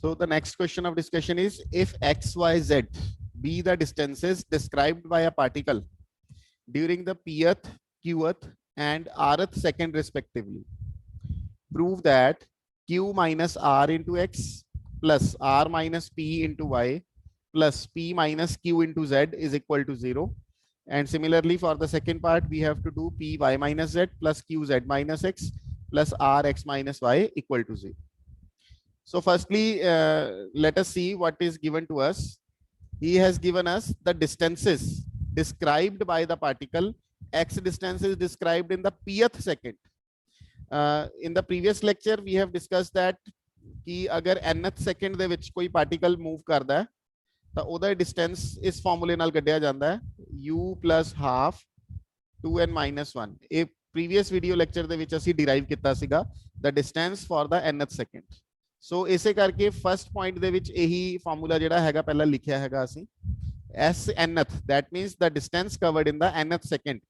So the next question of discussion is, if x, y, z be the distances described by a particle during the pth, qth and rth second respectively, prove that q minus r into x plus r minus p into y plus p minus q into z is equal to 0. And similarly for the second part, we have to do p y minus z plus q z minus x plus r x minus y equal to 0. So firstly, let us see what is given to us. He has given us the distances described by the particle. X distance is described in the pth second. In the previous lecture, we have discussed that कि अगर nth second ਦੇ ਵਿੱਚ ਕੋਈ particle move करता है ਤਾਂ ਉਹਦਾ distance ਇਸ formula ਨਾਲ ਕੱਢਿਆ ਜਾਂਦਾ ਹੈ u plus half 2n minus 1. ਇਹ previous video lecture ਦੇ ਵਿੱਚ ਅਸੀਂ derive ਕੀਤਾ ਸੀਗਾ the distance for the nth second. So ਇਸੇ ਕਰਕੇ first point ਦੇ ਵਿੱਚ ਇਹੀ formula ਜਿਹੜਾ ਹੈਗਾ ਪਹਿਲਾਂ ਲਿਖਿਆ ਹੈਗਾ ਅਸੀਂ s nth, that means the distance covered in the nth second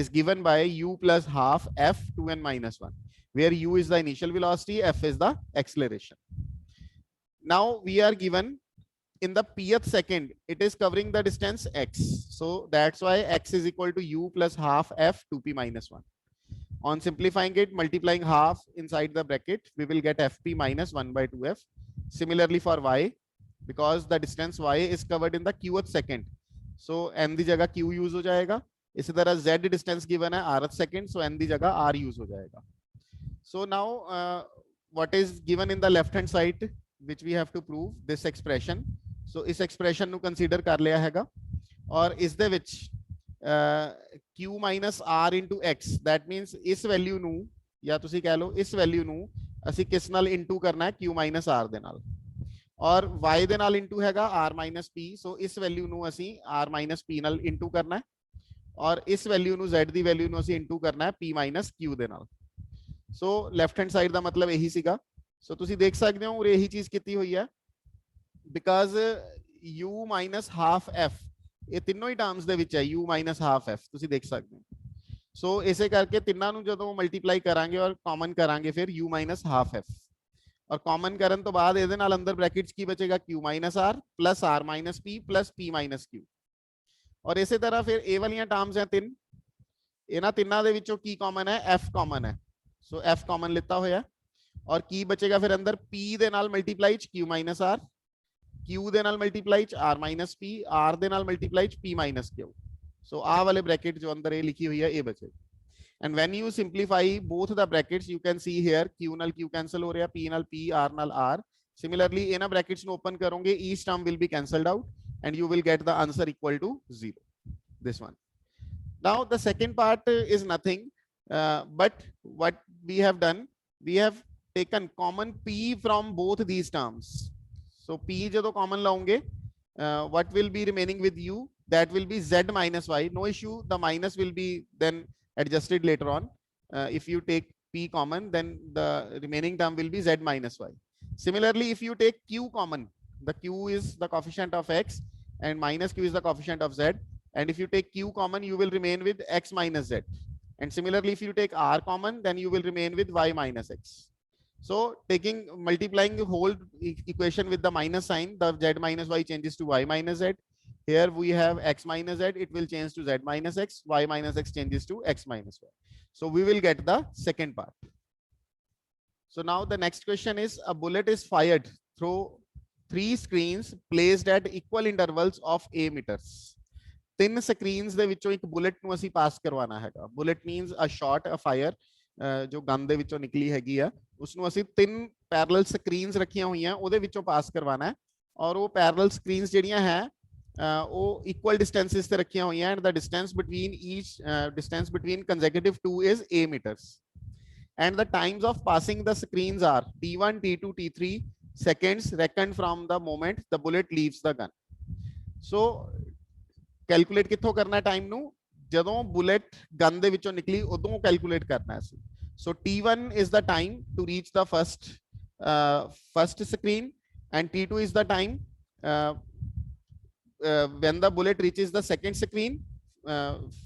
is given by u plus half f 2n minus 1, where u is the initial velocity, f is the acceleration. Now we are given in the pth second, it is covering the distance x. So that's why x is equal to u plus half f 2p minus 1. On simplifying it, multiplying half inside the bracket, we will get fp minus 1 by 2f. Similarly for y, because the distance y is covered in the qth second, so n दी जगह q use हो जाएगा. इसी तरह z distance given है rth second, so n दी जगह r use हो जाएगा. So now what is given in the left hand side, which we have to prove this expression. So इस expression ਨੂੰ consider कर लिया हैगा और इस दे विच q minus r into x, that means इस value ਨੂੰ या तुसी कह लो इस value ਨੂੰ ਅਸੀਂ किस नाल into करना है q minus r दे नाल और y ਦੇ ਨਾਲ into ਹੈਗਾ r minus p, so ਇਸ value ਨੂੰ ਅਸੀਂ r minus p ਨਾਲ into ਕਰਨਾ ਹੈ और इस value ਨੂੰ z ਦੀ value ਨੂੰ ਅਸੀਂ into ਕਰਨਾ ਹੈ p minus q ਦੇ ਨਾਲ. So left hand side ਦਾ ਮਤਲਬ ਇਹੀ ਸੀਗਾ. So ਤੁਸੀਂ ਦੇਖ ਸਕਦੇ ਹੋ ਉਰੇ ਇਹੀ ਚੀਜ਼ ਕੀਤੀ ਹੋਈ ਹੈ because u minus half f ਇਹ ਤਿੰਨੋਂ ਹੀ ਟਰਮਸ ਦੇ ਵਿੱਚ ਹੈ u minus half f ਤੁਸੀਂ ਦੇਖ ਸਕਦੇ ਹੋ. ਸੋ ਇਸੇ ਕਰਕੇ ਤਿੰਨਾਂ ਨੂੰ ਜਦੋਂ ਮਲਟੀਪਲਾਈ ਕਰਾਂਗੇ ਔਰ ਕਾਮਨ ਕਰਾਂਗੇ ਫਿਰ u minus half f और कॉमन करन तो बाद ਇਹਦੇ ਨਾਲ ਅੰਦਰ ब्रैकेट्स ਕੀ ਬਚੇਗਾ q minus r plus r minus p plus p minus q और ਇਸੇ ਤਰ੍ਹਾਂ ਫਿਰ ਇਹ ਵਾਲੀਆਂ ਟਰਮਸ ਹੈ ਤਿੰਨ, ਇਹਨਾਂ ਤਿੰਨਾਂ ਦੇ ਵਿੱਚੋਂ ਕੀ ਕਾਮਨ ਹੈ f ਕਾਮਨ ਹੈ. ਸੋ f ਕਾਮਨ ਲਿੱਤਾ ਹੋਇਆ ਔਰ ਕੀ ਬਚੇਗਾ ਫਿਰ ਅੰਦਰ p ਦੇ ਨਾਲ ਮਲਟੀਪਲਾਈ ਚ q minus r, q ਦੇ ਨਾਲ ਮਲਟੀਪਲਾਈ ਚ r minus p, r ਦੇ ਨਾਲ ਮਲਟੀਪਲਾਈ ਚ p minus q. ਸੋ ਆਹ ਵਾਲੇ ਬ੍ਰੈਕਟ ਜੋ ਅੰਦਰ ਇਹ ਲਿਖੀ ਹੋਈ ਹੈ ਇਹ ਬਚੇਗਾ. And when you simplify both the brackets, you can see here q null q cancel हो रहा, p null p, r null r. Similarly, in a brackets nu open करोगे, each term will be cancelled out, and you will get the answer equal to 0. This one. Now the second part is nothing, but what we have done, we have taken common p from both these terms. So p जब common लाओगे, what will be remaining with you? That will be z minus y. No issue. The minus will be then adjusted later on. If you take p common, then the remaining term will be z minus y. Similarly, if you take q common, the q is the coefficient of x and minus q is the coefficient of z, and if you take q common, you will remain with x minus z. And similarly, if you take r common, then you will remain with y minus x. So multiplying the whole equation with the minus sign, the z minus y changes to y minus z. Here we have x minus z, it will change to z minus x, y minus x changes to x minus y. So we will get the second part. So now the next question is, a bullet is fired through 3 screens placed at equal intervals of a meters. 3 screens ਦੇ ਵਿੱਚੋਂ ਇੱਕ bullet ਨੂੰ ਅਸੀਂ ਪਾਸ ਕਰਵਾਉਣਾ ਹੈਗਾ. Bullet means a shot, a fire, ਜੋ gun ਦੇ ਵਿੱਚੋਂ ਨਿਕਲੀ ਹੈਗੀ ਆ ਉਸ ਨੂੰ ਅਸੀਂ 3 parallel screens ਰੱਖੀਆਂ ਹੋਈਆਂ ਉਹਦੇ ਵਿੱਚੋਂ ਪਾਸ ਕਰਵਾਉਣਾ ਹੈ ਔਰ ਉਹ parallel screens ਜਿਹੜੀਆਂ ਹੈ ਉਹ equal distances ਤੇ ਰੱਖੀਆਂ ਹੋਈਆਂ and the distance between each distance between consecutive 2 is a meters and the times of passing the screens are t1 t2 t3 seconds reckoned from the moment the bullet leaves the gun. So calculate ਕਿੱਥੋਂ ਕਰਨਾ time ਨੂੰ ਜਦੋਂ bullet gun ਦੇ ਵਿੱਚੋਂ ਨਿਕਲੀ ਉਦੋਂ calculate ਕਰਨਾ ਹੈ. So t1 is the time to reach the first screen and t2 is the time when the bullet reaches the second screen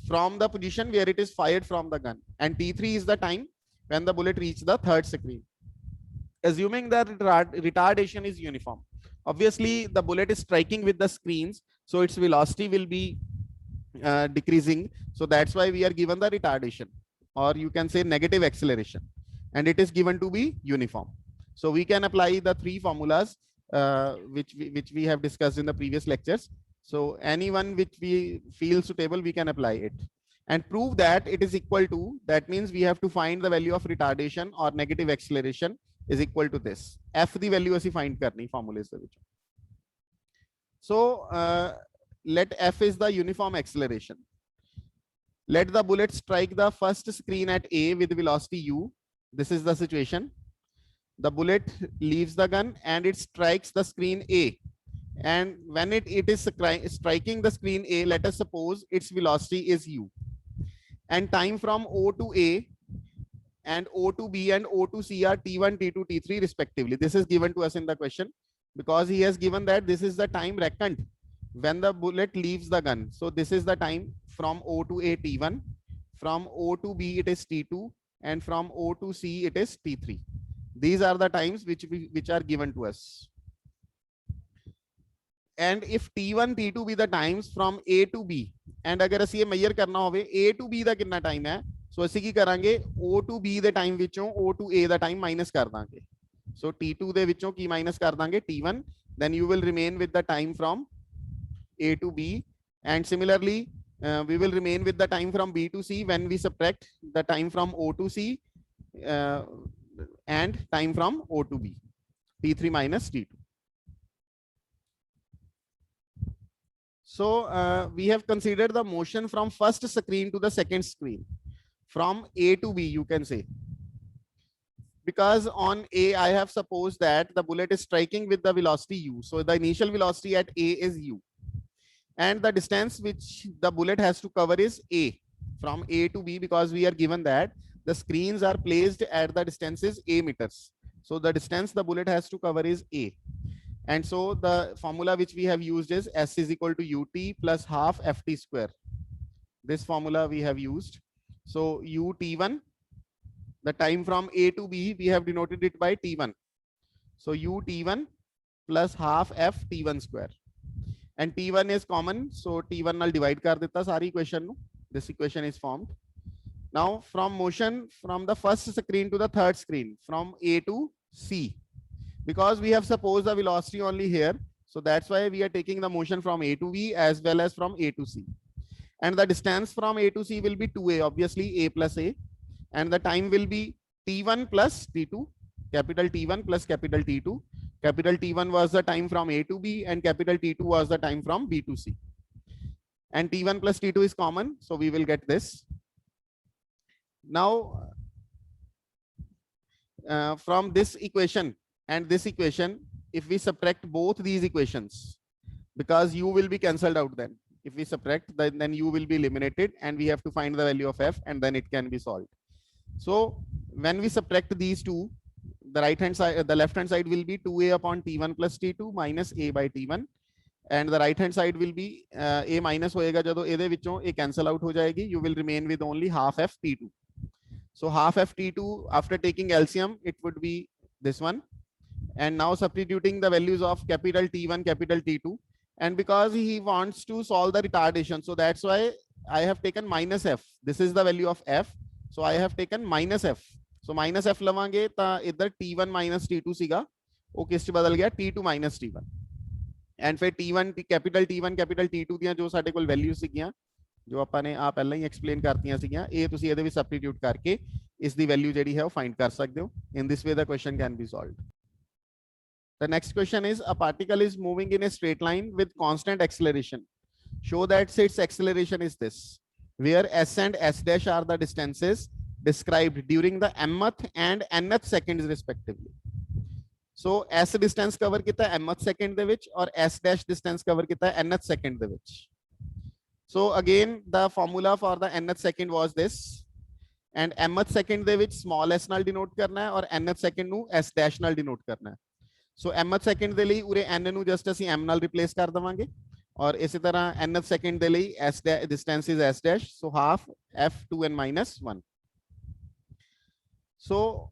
from the position where it is fired from the gun, and t3 is the time when the bullet reaches the third screen. assuming that retardation is uniform. Obviously, the bullet is striking with the screens, so its velocity will be decreasing. So that's why we are given the retardation, or you can say negative acceleration, and it is given to be uniform. So we can apply the three formulas which we have discussed in the previous lectures. So anyone which we feel suitable, we can apply it and prove that it is equal to. That means we have to find the value of retardation or negative acceleration is equal to this. F the value ਅਸੀਂ find करनी formulas ਦੇ ਵਿੱਚ. So let F is the uniform acceleration. Let the bullet strike the first screen at A with velocity u. This is the situation. The bullet leaves the gun and it strikes the screen A. And when it is striking the screen A, let us suppose its velocity is u. And time from O to A and O to B and O to C are T1, T2, T3 respectively. This is given to us in the question because he has given that this is the time reckoned when the bullet leaves the gun. So this is the time from O to A, T1, from O to B it is T2, and from O to C it is T3. These are the times which are given to us. And if T1, T2 be the times from A to B, and अगर ਅਸੀਂ ਇਹ measure करना होवे A to B ਦਾ कितना time है, so ਅਸੀਂ ਕੀ ਕਰਾਂਗੇ O to B ਦੇ time ਵਿੱਚੋਂ O to A the time minus ਕਰ ਦਾਂਗੇ. So T2 ਦੇ ਵਿੱਚੋਂ ਕੀ minus ਕਰ ਦਾਂਗੇ T1, then you will remain with the time from A to B, and similarly we will remain with the time from B to C when we subtract the time from O to C and time from O to B, T3 minus T2. So we have considered the motion from first screen to the second screen, from A to B, you can say. Because on A, I have supposed that the bullet is striking with the velocity u. So the initial velocity at A is u. And the distance which the bullet has to cover is A, from A to B, because we are given that the screens are placed at the distances A meters. So the distance the bullet has to cover is A. And so the formula which we have used is S is equal to ut plus half ft square. This formula we have used. So ut1, the time from A to B, we have denoted it by t1. So ut1 plus half ft1 square. And t1 is common, so t1 will divide kar deta sari equation. This equation is formed. Now from motion from the first screen to the third screen, from A to C, because we have supposed the velocity only here, so that's why we are taking the motion from A to B as well as from A to C. And the distance from A to C will be 2A, obviously A plus A, and the time will be T1 plus T2, capital T1 plus capital T2. Capital T1 was the time from A to B and capital T2 was the time from B to C. And T1 plus T2 is common, so we will get this. Now, from this equation and this equation, if we subtract both these equations, because u will be cancelled out then. If we subtract, then u will be eliminated and we have to find the value of f and then it can be solved. So when we subtract these two, the right hand side, the left hand side will be 2a upon t1 plus t2 minus a by t1, and the right hand side will be a minus होएगा जब ਇਹਦੇ ਵਿੱਚੋਂ a cancel out हो जाएगी, you will remain with only half f t2. So half f t2 after taking LCM, it would be this one. And now substituting the values of capital T1, capital T2, and because he wants to solve the retardation, so that's why I have taken minus f. This is the value of f, so I have taken minus f. So minus f लवांगे ता इधर T1 minus T2 सीगा, वो किस च बदल गया T2 minus T1, and फिर T1 capital T2 दियां जो साडे कोल values सीगियां जो ਆਪਾਂ ਨੇ ਆ ਪਹਿਲਾਂ ਹੀ explain ਕਰਤੀਆਂ ਸੀਗੀਆਂ, ਇਹ ਤੁਸੀਂ ਇਹਦੇ ਵਿੱਚ substitute ਕਰਕੇ ਇਸ ਦੀ value ਜਿਹੜੀ ਹੈ ਉਹ find ਕਰ ਸਕਦੇ ਹੋ. In this way the question can be solved. The next question is, a particle is moving in a straight line with constant acceleration. Show that its acceleration is this, where s and s dash are the distances described during the mth and nth seconds respectively. So s distance cover kita mth second de vich aur s dash distance cover kita nth second de vich. So again the formula for the nth second was this, and mth second de vich small s ਨਾਲ denote ਕਰਨਾ ਹੈ और nth second ਨੂੰ s dash ਨਾਲ denote ਕਰਨਾ ਹੈ. So mth second ਦੇ ਲਈ ਉਰੇ n ਨੂੰ just ਅਸੀਂ m ਨਾਲ replace ਕਰ ਦਵਾਂਗੇ, और इसी तरह nth second ਦੇ ਲਈ s distance is s dash, so half f2n minus 1. So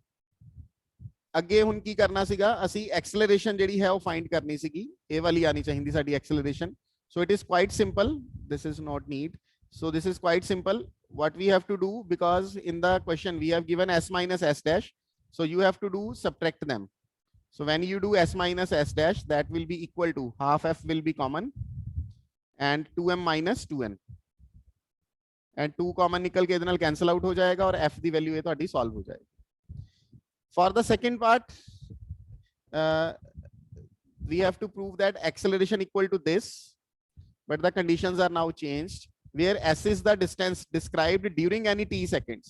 ਅੱਗੇ ਹੁਣ ਕੀ ਕਰਨਾ ਸੀਗਾ, ਅਸੀਂ ਐਕਸਲਰੇਸ਼ਨ ਜਿਹੜੀ ਹੈ ਉਹ ਫਾਈਂਡ ਕਰਨੀ ਸੀਗੀ, ਇਹ ਵਾਲੀ ਆਣੀ ਚਾਹੀਦੀ ਸਾਡੀ acceleration. So it is quite simple. This is not need. So this is quite simple. What we have to do, because in the question we have given s minus s dash. So you have to do subtract them. So when you do s minus s dash, that will be equal to half f will be common and 2m minus 2n. And 2 common निकल के इधर cancel out हो जाएगा और f the value है तो अड़ी solve हो जाएगा. For the second part, we have to prove that acceleration equal to this. But the conditions are now changed, where s is the distance described during any t seconds.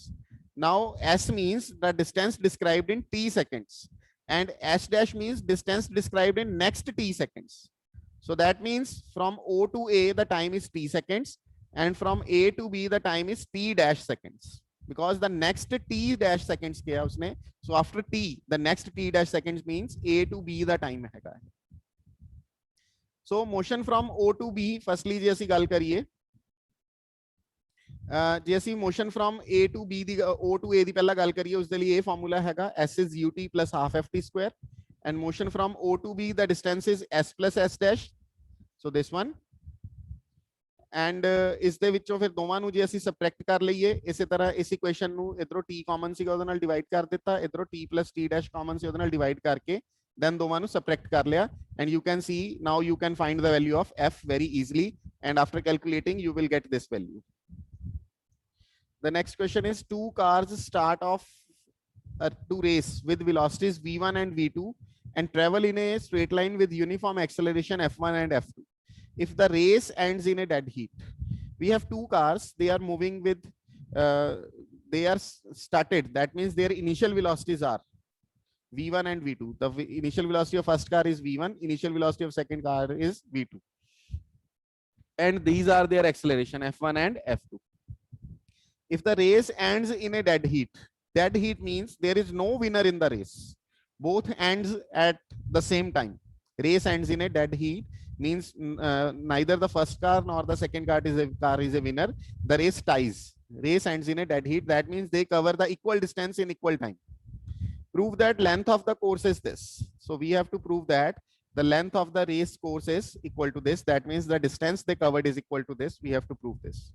Now s means the distance described in t seconds, and s dash means distance described in next t seconds. So that means from O to A the time is t seconds, and from A to B the time is t dash seconds, because the next t dash seconds किया उसने. So after t the next t dash seconds means A to B the time हैगा. So motion from O to B, firstly ਜੇ ਅਸੀਂ ਗੱਲ ਕਰੀਏ, ਜੇ ਅਸੀਂ motion from A to B the O to A ਦੀ ਪਹਿਲਾਂ ਗੱਲ ਕਰੀਏ, ਉਸ ਦੇ ਲਈ ਇਹ ਫਾਰਮੂਲਾ ਹੈਗਾ s is ut plus half ft square, and motion from O to B the distance is s plus s dash. So this one, and ਇਸ ਦੇ ਵਿੱਚੋਂ ਫਿਰ ਦੋਵਾਂ ਨੂੰ ਜੇ ਅਸੀਂ ਸਬਟ੍ਰੈਕਟ ਕਰ ਲਈਏ, ਇਸੇ ਤਰ੍ਹਾਂ ਇਸ ਇਕੁਏਸ਼ਨ ਨੂੰ ਇਧਰੋਂ t ਕਾਮਨ ਸੀਗਾ ਉਹਦੇ ਨਾਲ ਡਿਵਾਈਡ ਕਰ ਦਿੱਤਾ, ਇਧਰੋਂ t plus t dash common C ਉਹਦੇ ਨਾਲ ਡਿਵਾਈਡ ਕਰਕੇ then ਦੋਵਾਂ ਨੂੰ subtract ਕਰ ਲਿਆ, and you can see now you can find the value of f very easily, and after calculating you will get this value. The next question is, two cars start off to race with velocities v1 and v2 and travel in a straight line with uniform acceleration f1 and f2. If the race ends in a dead heat, we have two cars, they are moving with they are started, that means their initial velocities are v1 and v2. The initial velocity of first car is v1, initial velocity of second car is v2, and these are their acceleration f1 and f2. If the race ends in a dead heat means there is no winner in the race, both ends at the same time. Race ends in a dead heat means neither the first car nor the second car is a winner. The race ties. Race ends in a dead heat, that means they cover the equal distance in equal time. Prove that length of the course is this. So we have to prove that the length of the race course is equal to this. That means the distance they covered is equal to this. We have to prove this.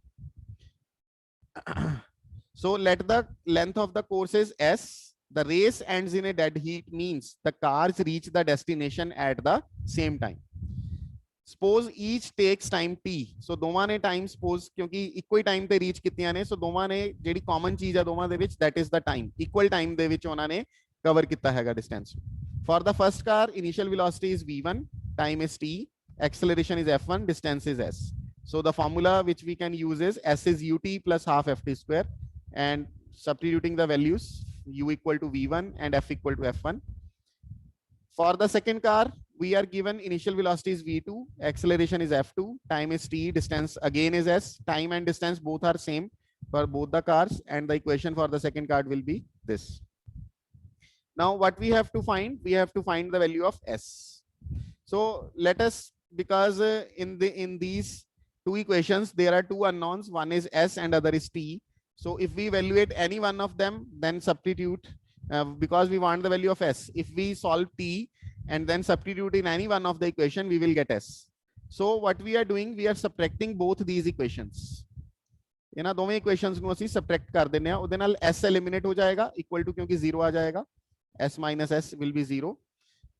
So let the length of the course is s. The race ends in a dead heat means the cars reach the destination at the same time. Suppose each takes time t. So ਦੋਵਾਂ ਨੇ time suppose ਕਿਉਂਕਿ ਇੱਕੋ ਹੀ time ਤੇ reach ਕੀਤੀਆਂ ਨੇ, so ਦੋਵਾਂ ਨੇ ਜਿਹੜੀ common ਚੀਜ਼ ਆ ਦੋਵਾਂ ਦੇ ਵਿੱਚ, that is the time. Equal time ਦੇ ਵਿੱਚ ਉਹਨਾਂ ਨੇ cover ਕੀਤਾ ਹੈਗਾ distance. For the first car, initial velocity is v1, time is t, acceleration is f1, distance is s. So the formula which we can use is s is ut plus half ft square, and substituting the values, u equal to v1 and f equal to f1. For the second car, we are given initial velocity is v2, acceleration is f2, time is t, distance again is s. Time and distance both are same for both the cars, and the equation for the second car will be this. Now what we have to find? We have to find the value of s. So let us, because in these two equations there are two unknowns, one is s and other is t. So if we evaluate any one of them, then substitute, because we want the value of s. If we solve t and then substitute in any one of the equation, we will get s. So what we are doing, we are subtracting both these equations. ਇਹਨਾਂ ਦੋਵੇਂ equations ਨੂੰ ਅਸੀਂ subtract ਕਰ ਦਿੰਨੇ ਆ, ਉਹਦੇ ਨਾਲ s eliminate ਹੋ ਜਾਏਗਾ, equal to ਕਿਉਂਕਿ 0 ਆ ਜਾਏਗਾ, s minus s will be 0.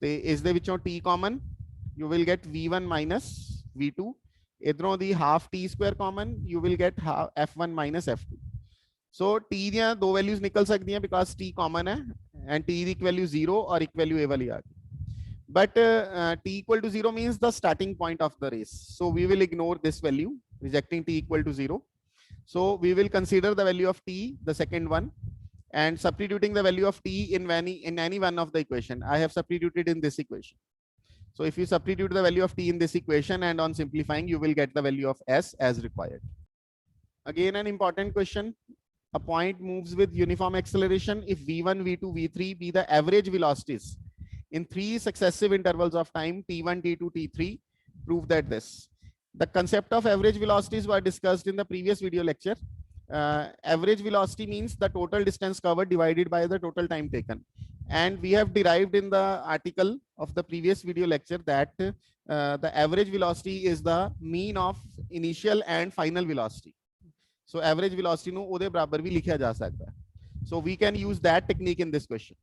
ਤੇ ਇਸ ਦੇ ਵਿੱਚੋਂ t common, you will get v1 minus v2. ਇਧਰੋਂ ਦੀ half t square common, you will get f1 minus f2. So t ਦੀਆਂ ਦੋ values ਨਿਕਲ ਸਕਦੀਆਂ because t common ਹੈ, and t ਦੀ ਇੱਕ value 0 ਔਰ ਇੱਕ value ਇਹ ਵਾਲੀ ਆ ਗਈ. But t equal to 0 means the starting point of the race. So we will ignore this value, rejecting t equal to 0. So we will consider the value of t, the second one, and substituting the value of t in any one of the equation. I have substituted in this equation. So if you substitute the value of t in this equation and on simplifying, you will get the value of s as required. Again, an important question. A point moves with uniform acceleration if v1, v2, v3 be the average velocities in 3 successive intervals of time t1, t2, t3. Prove that this. The concept of average velocities were discussed in the previous video lecture. Average velocity means the total distance covered divided by the total time taken. And we have derived in the article of the previous video lecture that the average velocity is the mean of initial and final velocity. So average velocity ਨੂੰ ਉਹਦੇ ਬਰਾਬਰ ਵੀ ਲਿਖਿਆ ਜਾ ਸਕਦਾ ਹੈ. So we can use that technique in this question.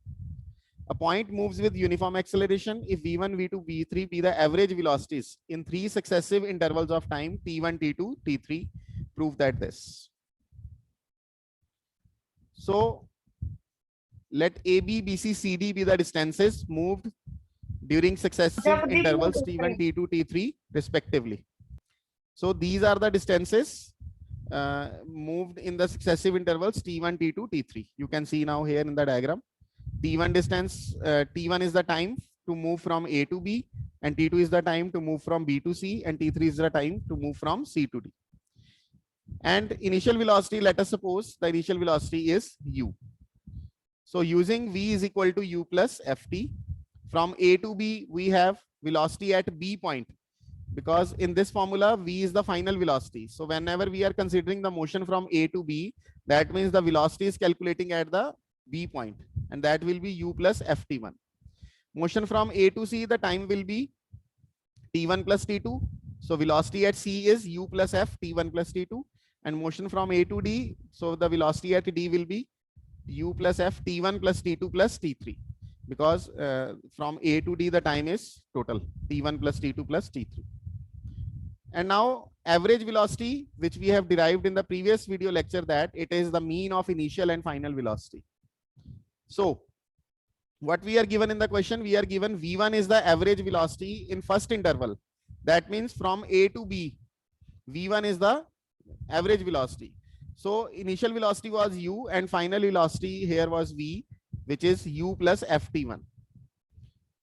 A point moves with uniform acceleration if v1, v2, v3 be the average velocities in 3 successive intervals of time t1, t2, t3. Prove that this. So let AB, BC, CD be the distances moved during successive intervals t1, t2, t3 respectively. So these are the distances moved in the successive intervals t1, t2, t3. You can see now here in the diagram. T1 distance, T1 is the time to move from A to B, and T2 is the time to move from B to C, and T3 is the time to move from C to D. And initial velocity, let us suppose the initial velocity is U. So using V is equal to U plus Ft. From A to B, we have velocity at B point, because in this formula, V is the final velocity. So whenever we are considering the motion from A to B, that means the velocity is calculating at the B point, and that will be U plus Ft1. Motion from A to C, the time will be T1 plus T2. So velocity at C is U plus F, T1 plus T2. And motion from A to D, so the velocity at D will be U plus F, T1 plus T2 plus T3. Because from A to D, the time is total, T1 plus T2 plus T3. And now average velocity, which we have derived in the previous video lecture, that it is the mean of initial and final velocity. So what we are given in the question, we are given V1 is the average velocity in first interval. That means from A to B, V1 is the average velocity. So initial velocity was U and final velocity here was V, which is U plus Ft1.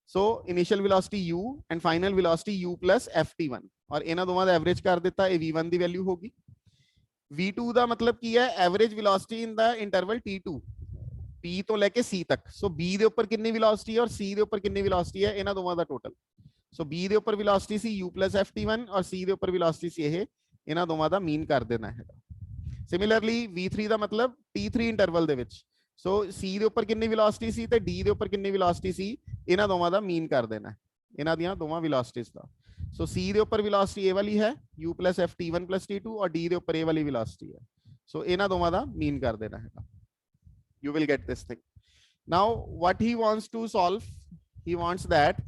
So initial velocity U and final velocity U plus Ft1. और इन्हां दोवां दा average कर दिता, ये V1 दी value होगी. V2 दा मतलब की है average velocity in the interval T2, P तो लेके C तक. सो B दे ऊपर कितनी वेलोसिटी है और C दे ऊपर कितनी वेलोसिटी है, इन्हां दोवां दा टोटल. सो B दे ऊपर वेलोसिटी सी U plus Ft1 और C दे ऊपर वेलोसिटी सी ये, इन्हां दोवां दा मीन कर देना है. सिमिलरली V3 दा मतलब T3 इंटरवल दे विच, सो C दे ऊपर कितनी वेलोसिटी सी ते D दे ऊपर कितनी वेलोसिटी सी, इन्हां दोवां दा मीन कर देना है, इन्हां दियां दोवां वेलोसिटीज दा. सो C दे ऊपर वेलोसिटी ए वाली है U plus F T1 plus T2 और D दे ऊपर ए वाली वेलोसिटी है. सो इन्हां दोवां दा मीन कर देना है. You will get this thing. Now what he wants to solve, he wants that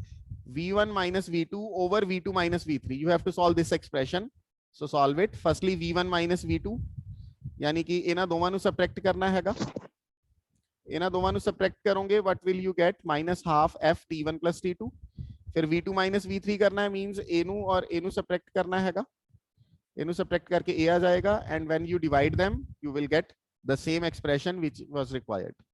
V1 minus V2 over V2 minus V3. You have to solve this expression. So solve it. Firstly V1 minus V2, यानी कि इन्हां दोवां नू subtract करना हैगा. इन्हां दोवां नू subtract करोगे, what will you get? Minus half F T1 plus T2. फिर V2 minus V3 करना है, means A नू और A नू सबट्रैक्ट करना हैगा. A नू सबट्रैक्ट करके A आ जाएगा, and when you divide them, you will get the same expression which was required.